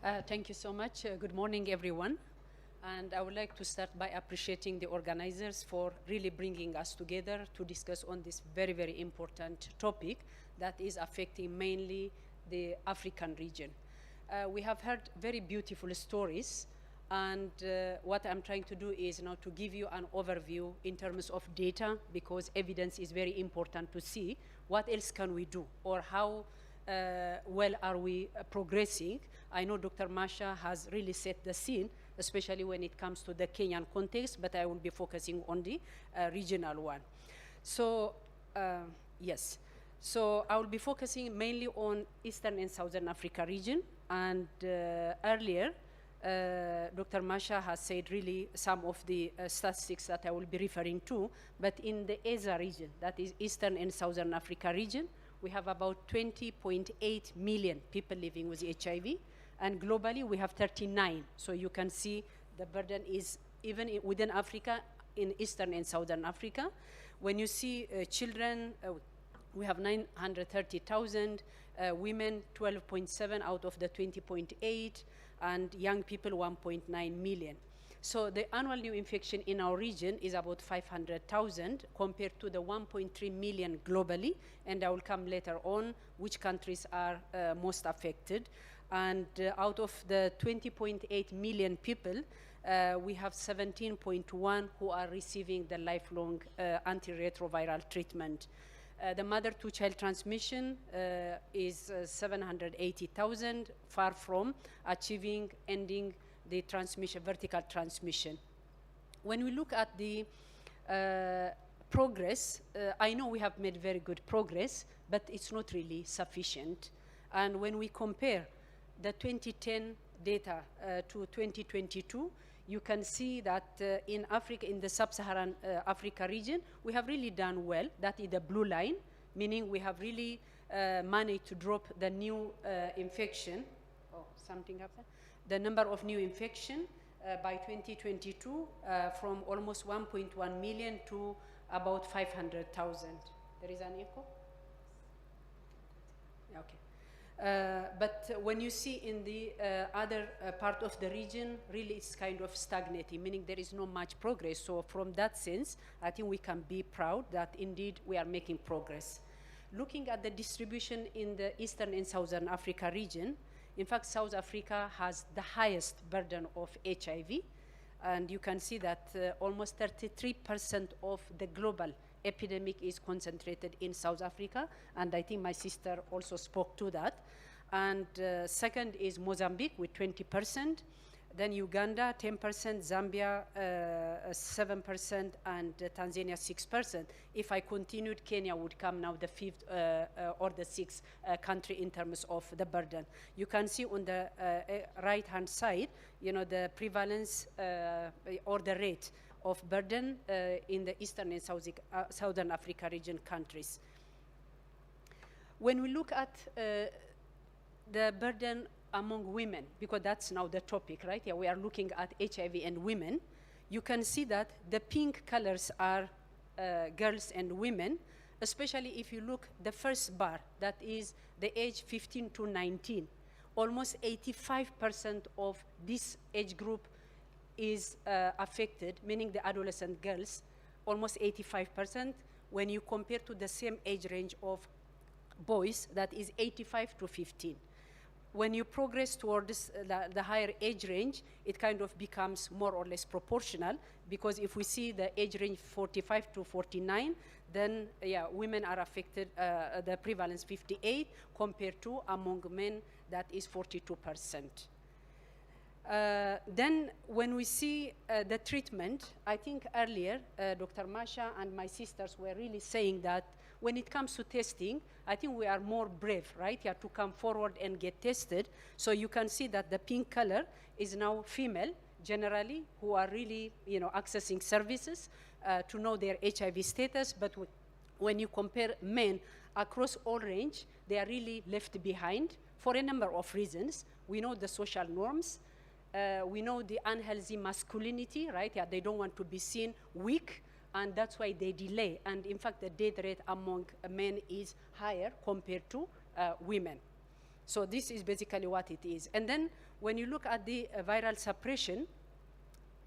Thank you so much. Good morning, everyone. And I would like to start by appreciating the organizers for really bringing us together to discuss on this very, very important topic that is affecting mainly the African region. We have heard very beautiful stories, and what I'm trying to do is now to give you an overview in terms of data, because evidence is very important to see what else can we do, or how well are we progressing. I know Dr. Masha has really set the scene, especially when it comes to the Kenyan context, but I will be focusing on the regional one. So, yes. So I will be focusing mainly on Eastern and Southern Africa region. And earlier, Dr. Masha has said really some of the statistics that I will be referring to. But in the ESA region, that is Eastern and Southern Africa region, we have about 20.8 million people living with HIV. And globally, we have 39. So you can see the burden is even within Africa, in Eastern and Southern Africa. When you see children, we have 930,000, women 12.7 out of the 20.8, and young people 1.9 million. So the annual new infection in our region is about 500,000 compared to the 1.3 million globally, and I will come later on which countries are most affected. And out of the 20.8 million people, we have 17.1 who are receiving the lifelong antiretroviral treatment. The mother-to-child transmission is 780,000, far from achieving ending the transmission, vertical transmission. When we look at the progress, I know we have made very good progress, but it's not really sufficient. And when we compare the 2010 data to 2022, you can see that in Africa, in the sub-Saharan Africa region, we have really done well. That is the blue line, meaning we have really managed to drop the new infection. Oh, something happened. The number of new infection by 2022 from almost 1.1 million to about 500,000. There is an echo? Okay. But when you see in the other part of the region, really it's kind of stagnating, meaning there is not much progress. So from that sense, I think we can be proud that indeed we are making progress. Looking at the distribution in the Eastern and Southern Africa region, in fact, South Africa has the highest burden of HIV, and you can see that almost 33% of the global epidemic is concentrated in South Africa, and I think my sister also spoke to that. And second is Mozambique with 20%, then Uganda 10%, Zambia 7%, and Tanzania 6%. If I continued, Kenya would come now the fifth or the sixth country in terms of the burden. You can see on the right-hand side, you know, the prevalence or the rate of burden in the Eastern and Southern Africa region countries. When we look at the burden among women, because that's now the topic, right? Yeah, we are looking at HIV and women. You can see that the pink colors are girls and women, especially if you look the first bar, that is the age 15 to 19. Almost 85% of this age group is affected, meaning the adolescent girls, almost 85%, when you compare to the same age range of boys, that is 85 to 15. When you progress towards the higher age range, it kind of becomes more or less proportional, because if we see the age range 45 to 49, then yeah, women are affected, the prevalence 58, compared to among men, that is 42%. Then when we see the treatment, I think earlier Dr. Masha and my sisters were really saying that when it comes to testing, I think we are more brave, right? Yeah, to come forward and get tested. So you can see that the pink color is now female, generally, who are really, you know, accessing services to know their HIV status. But when you compare men across all range, they are really left behind for a number of reasons. We know the social norms. We know the unhealthy masculinity, right? Yeah, they don't want to be seen weak, and that's why they delay. And in fact, the death rate among men is higher compared to women. So this is basically what it is. And then when you look at the viral suppression,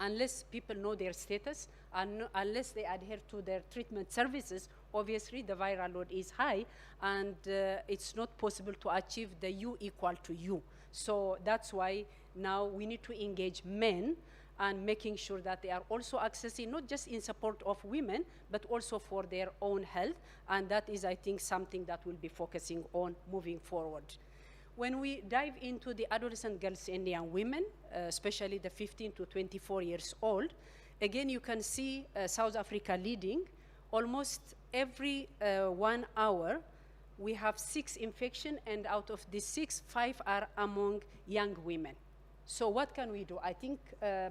unless people know their status, and unless they adhere to their treatment services, obviously the viral load is high, and it's not possible to achieve the U equal to U. So that's why now we need to engage men and making sure that they are also accessing, not just in support of women, but also for their own health. And that is, I think, something that we'll be focusing on moving forward. When we dive into the adolescent girls and young women, especially the 15 to 24 years old, again, you can see South Africa leading. Almost every 1 hour, we have 6 infections, and out of these 6, 5 are among young women. So what can we do? I think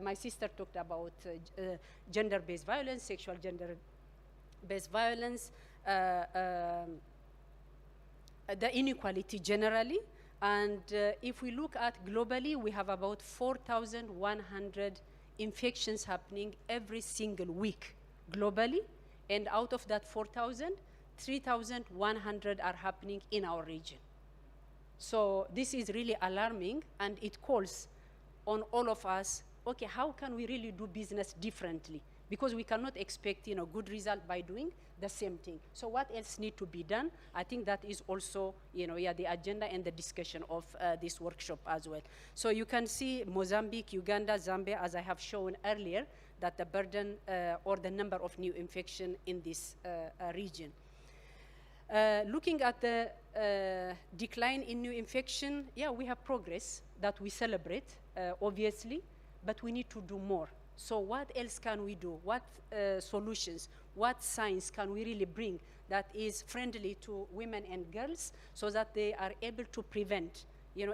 my sister talked about gender-based violence, sexual gender-based violence, the inequality generally. And if we look at globally, we have about 4,100 infections happening every single week globally. And out of that 4,000, 3,100 are happening in our region. So this is really alarming, and it calls on all of us, okay, how can we really do business differently? Because we cannot expect, good result by doing the same thing. So what else needs to be done? I think that is also, the agenda and the discussion of this workshop as well. So you can see Mozambique, Uganda, Zambia, as I have shown earlier, that the burden or the number of new infections in this region. Looking at the decline in new infection, we have progress that we celebrate, obviously, but we need to do more. So what else can we do? What solutions, what science can we really bring that is friendly to women and girls so that they are able to prevent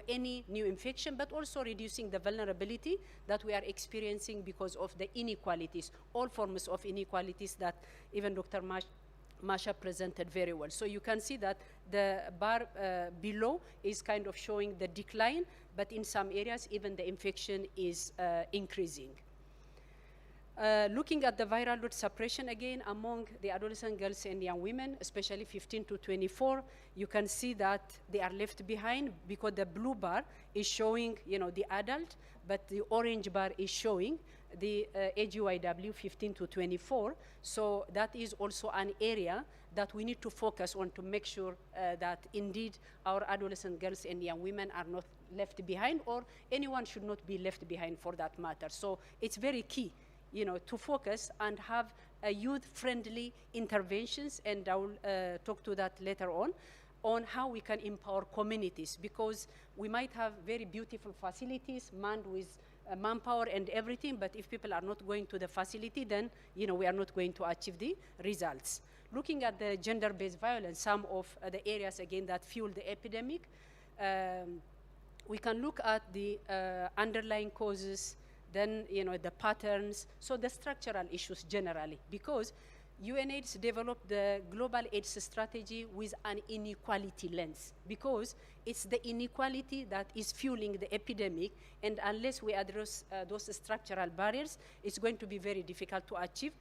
any new infection, but also reducing the vulnerability that we are experiencing because of the inequalities, all forms of inequalities that even Dr. Masha presented very well. So you can see that the bar below is kind of showing the decline, but in some areas, even the infection is increasing. Looking at the viral load suppression again among the adolescent girls and young women, especially 15 to 24, you can see that they are left behind because the blue bar is showing, the adult, but the orange bar is showing the AGYW 15 to 24. So that is also an area that we need to focus on to make sure that indeed our adolescent girls and young women are not left behind, or anyone should not be left behind for that matter. So it's very key, to focus and have youth-friendly interventions, and I will talk to that later on how we can empower communities, because we might have very beautiful facilities manned with manpower and everything, but if people are not going to the facility, then we are not going to achieve the results. Looking at the gender-based violence, some of the areas again that fuel the epidemic, we can look at the underlying causes, then the patterns, so the structural issues generally, because UNAIDS developed the global AIDS strategy with an inequality lens, because it's the inequality that is fueling the epidemic, and unless we address those structural barriers, it's going to be very difficult to achieve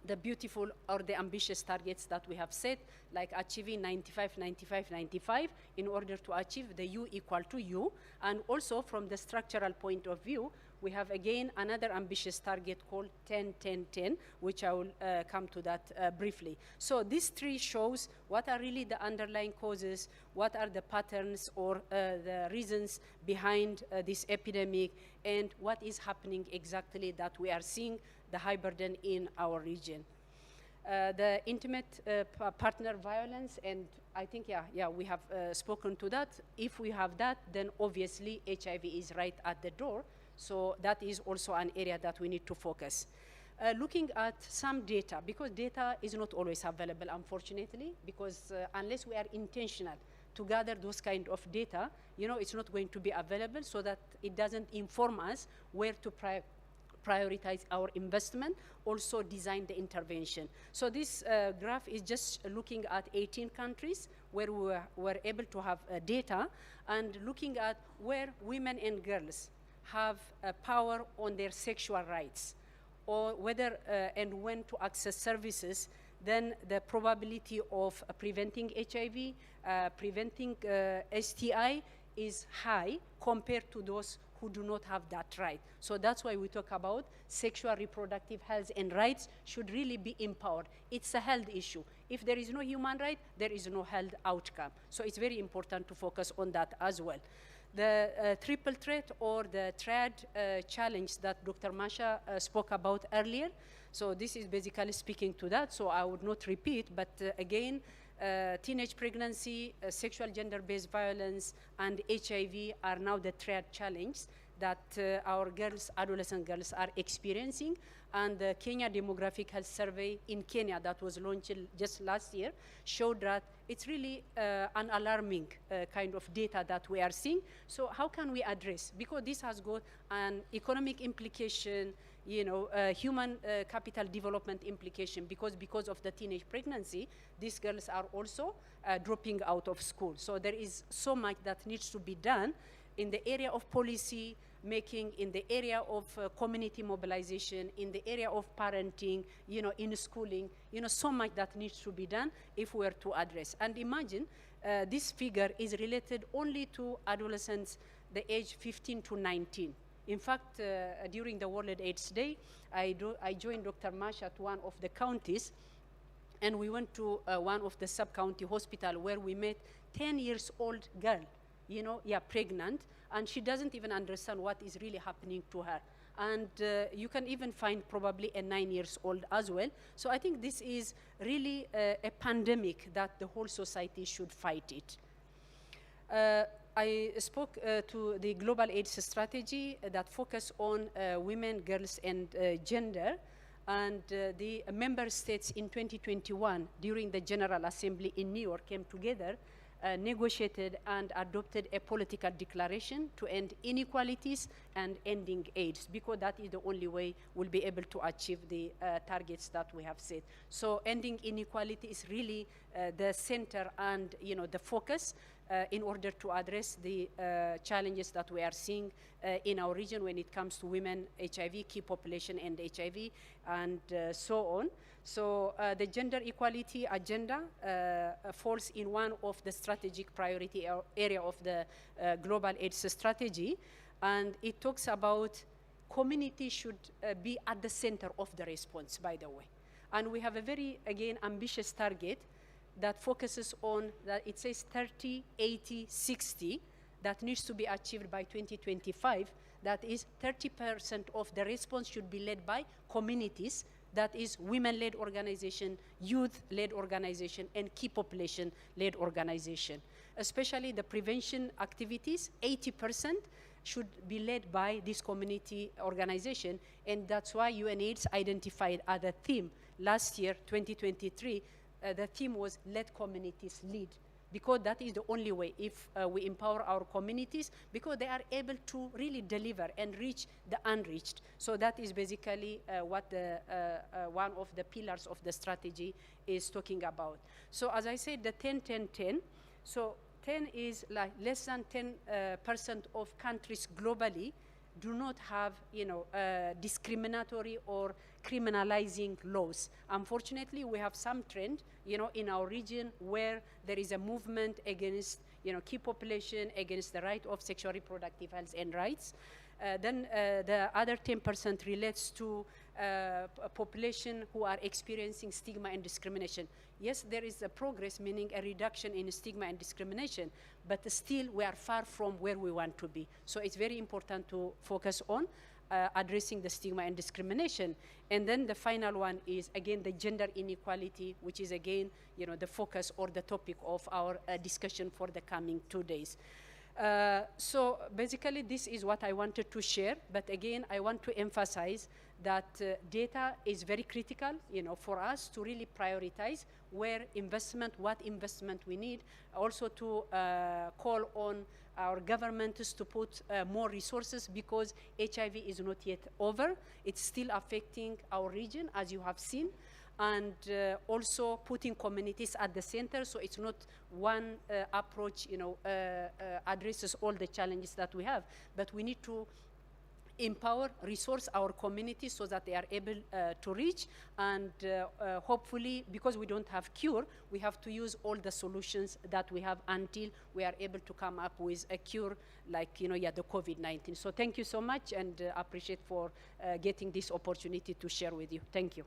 the beautiful or the ambitious targets that we have set, like achieving 95, 95, 95, in order to achieve the U equal to U. And also from the structural point of view, we have again another ambitious target called 10, 10, 10, which I will come to that briefly. So this tree shows what are really the underlying causes, what are the patterns or the reasons behind this epidemic, and what is happening exactly that we are seeing the high burden in our region. The intimate partner violence, and I think, we have spoken to that. If we have that, then obviously HIV is right at the door. So that is also an area that we need to focus. Looking at some data, because data is not always available, unfortunately, because unless we are intentional to gather those kind of data, it's not going to be available, so that it doesn't inform us where to prioritize our investment, also design the intervention. So this graph is just looking at 18 countries where we were able to have data, and looking at where women and girls have power on their sexual rights, or whether and when to access services then the probability of preventing HIV, preventing STI is high compared to those who do not have that right. So that's why we talk about sexual reproductive health and rights should really be empowered. It's a health issue. If there is no human right, there is no health outcome. So it's very important to focus on that as well. The triple threat or the triad challenge that Dr. Masha spoke about earlier. So this is basically speaking to that, so I would not repeat, but again, teenage pregnancy, sexual gender-based violence, and HIV are now the triad challenge that our girls, adolescent girls, are experiencing. And the Kenya Demographic Health Survey in Kenya that was launched just last year showed that it's really an alarming kind of data that we are seeing. So how can we address? Because this has got an economic implication, you know, human capital development implication, because of the teenage pregnancy, these girls are also dropping out of school. So there is so much that needs to be done in the area of policy making, in the area of community mobilization, in the area of parenting, you know, in schooling, you know, so much that needs to be done if we are to address. And imagine this figure is related only to adolescents the age 15 to 19. In fact, during the World AIDS Day, I joined Dr. Masha to one of the counties, and we went to one of the sub-county hospital where we met 10-year-old girl, you know, pregnant, and she doesn't even understand what is really happening to her. And you can even find probably a 9-year-old as well. So I think this is really a pandemic that the whole society should fight it. I spoke to the Global AIDS Strategy that focus on women, girls, and gender. And the member states in 2021, during the General Assembly in New York, came together, negotiated and adopted a political declaration to end inequalities and ending AIDS, because that is the only way we'll be able to achieve the targets that we have set. So ending inequality is really the center and, you know, the focus in order to address the challenges that we are seeing in our region when it comes to women, HIV, key population, and HIV, and so on. So the gender equality agenda falls in one of the strategic priority area of the Global AIDS Strategy, and it talks about community should be at the center of the response, by the way. And we have a very, again, ambitious target that focuses on, that it says 30, 80, 60, that needs to be achieved by 2025. That is 30% of the response should be led by communities, that is women-led organization, youth-led organization, and key population-led organization. Especially the prevention activities, 80% should be led by this community organization, and that's why UNAIDS identified as a theme last year, 2023, the theme was let communities lead, because that is the only way if we empower our communities, because they are able to really deliver and reach the unreached. So that is basically what the one of the pillars of the strategy is talking about. So as I said, the 10-10-10, so 10 is like less than 10% of countries globally do not have, you know, discriminatory or criminalizing laws. Unfortunately, we have some trend, you know, in our region where there is a movement against, you know, key population, against the right of sexual reproductive health and rights. Then the other 10% relates to a population who are experiencing stigma and discrimination. Yes, there is a progress, meaning a reduction in stigma and discrimination, but still we are far from where we want to be. So it's very important to focus on addressing the stigma and discrimination. And then the final one is, again, the gender inequality, which is, again, you know, the focus or the topic of our discussion for the coming 2 days. So basically, this is what I wanted to share. But again, I want to emphasize that data is very critical, you know, for us to really prioritize where investment, what investment we need. Also to call on our governments to put more resources, because HIV is not yet over. It's still affecting our region, as you have seen. And also putting communities at the center, so it's not one approach, you know, addresses all the challenges that we have, but we need to empower, resource our community so that they are able to reach, and hopefully, because we don't have cure, we have to use all the solutions that we have until we are able to come up with a cure like, the COVID-19. So thank you so much, and appreciate for getting this opportunity to share with you. Thank you.